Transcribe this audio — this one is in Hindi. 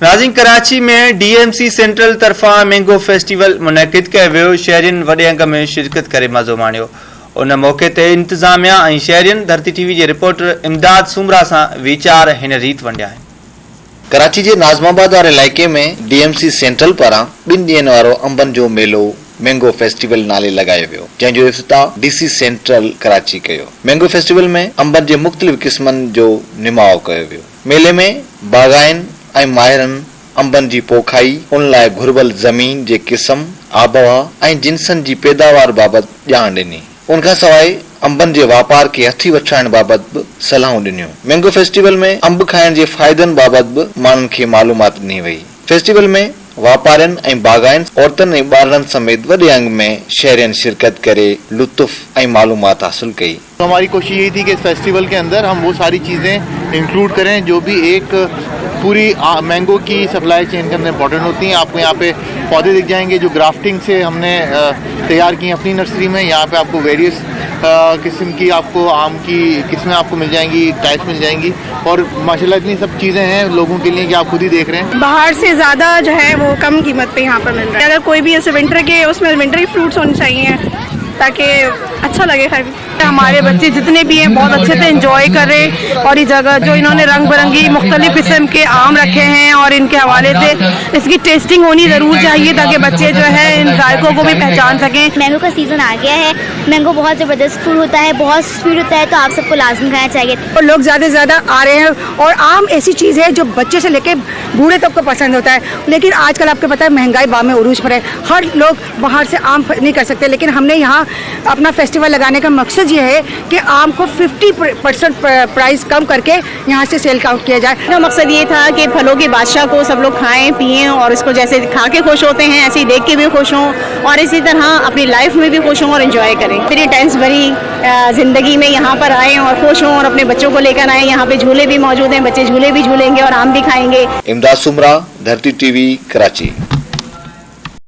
नाज़रीन, कराची में DMC सेंट्रल तरफा मैंगो फेस्टिवल मुनक़िद कयो वियो। शहरियुनि वॾे अंग में शिरकत करे मज़ो माणियो। उन मौक़े ते इंतज़ामिया ऐं शहरियुनि धरती TV जे रिपोर्टर इमदाद सुमरा सां वीचार हिन रीत वंडिया आहिनि। कराची जे नाज़माबाद वारे इलाइक़े में DMC सेंट्रल पारां 2 ॾींहनि वारो अंबनि जो मेलो मैंगो फेस्टिवल नाले लगायो वियो, जंहिंजो इफ्तिताह DC सेंट्रल कराची कयो। मैंगो फेस्टिवल में अंबनि जे मुख़्तलिफ़ क़िस्मनि जो निमाउ कयो वियो। मेले में बाग़ाइन ऐं माहिरनि अंबनि जी पोखाई, उन लाइ घुर्बल ज़मीन जे क़िस्म, आबहवा ऐं जिन्सनि जी पैदावार बाबति ॼाण ॾिनी। उनखां सवाइ अंबनि जे वापार खे हथी वठाइण बाबति बि सलाहूं ॾिनियूं। मैंगो फेस्टिवल में अंब खाइण जे फ़ाइदनि बाबति बि माण्हुनि खे मालूमात ॾिनी वई। फेस्टिवल में वापारियुनि ऐं बाग़ाइन, औरतुनि ऐं ॿारनि समेत वॾे अंग में शहरियुनि शिरकत करे लुत्फ़ ऐं मालूमात हासिल कई। तो हमारी कोशिश यही थी कि इस फेस्टिवल के अंदर हम वो सारी चीज़ें इंक्लूड करें जो भी एक पूरी मैंगो की सप्लाई चेन के अंदर इम्पॉर्टेंट होती हैं। आपको यहाँ पे पौधे दिख जाएंगे जो ग्राफ्टिंग से हमने तैयार की अपनी नर्सरी में। यहाँ पे आपको वेरियस किस्म की आपको आम की किस्में आपको मिल जाएंगी, टाइप्स मिल जाएंगी, और माशाल्लाह इतनी सब चीज़ें हैं लोगों के लिए कि आप खुद ही देख रहे हैं। बाहर से ज़्यादा जो है वो कम कीमत पे यहाँ पर मिल रहा है। अगर कोई भी ऐसे विंटर के उसमें विंटर फ्रूट्स होने चाहिए ताकि अच्छा लगे खाने। हमारे बच्चे जितने भी हैं बहुत अच्छे से एंजॉय कर रहे हैं, और ये जगह जो इन्होंने रंग बिरंगी मुख्तलिफ किस्म के आम रखे हैं और इनके हवाले से इसकी टेस्टिंग होनी ज़रूर चाहिए ताकि बच्चे जो है इन जायकों को भी पहचान सकें। मैंगो का सीज़न आ गया है। मैंगो बहुत ज़बरदस्त फूड होता है, बहुत स्वीट होता है, तो आप सबको लाजमी खाना चाहिए। और लोग ज़्यादा से ज़्यादा आ रहे हैं, और आम ऐसी चीज़ है जो बच्चे से लेके बूढ़े तक को पसंद होता है। लेकिन आजकल आपको पता है महंगाई बामे उरूज पर है, हर लोग बाहर से आम नहीं कर सकते। लेकिन हमने यहाँ अपना फेस्टिवल लगाने का मकसद ये है कि आम को 50% प्राइस कम करके यहाँ से सेल काउंट किया जाए। मेरा मकसद ये था कि फलों के बादशाह को सब लोग खाएं पिएं और इसको जैसे खा के खुश होते हैं ऐसे ही देख के भी खुश हों, और इसी तरह अपनी लाइफ में भी खुश हों और एंजॉय करें। फिर ये टेंस भरी ज़िंदगी में यहाँ पर आएँ और खुश हों और अपने बच्चों को लेकर आएँ। यहाँ पे झूले भी मौजूद हैं, बच्चे झूले भी झूलेंगे और आम भी खाएंगे। इमदाद सुमरा, धरती TV, कराची।